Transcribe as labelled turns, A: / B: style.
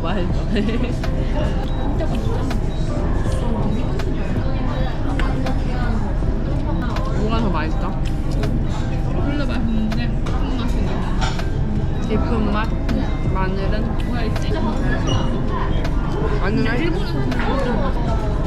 A: 맛있어. 뭐가 더 맛있어?
B: 둘 다 맛있는데 무슨 맛이 나?
A: 깊은 맛? 마늘은?
B: 뭐가 있지?
A: 마늘은?
B: 일본에서 먹는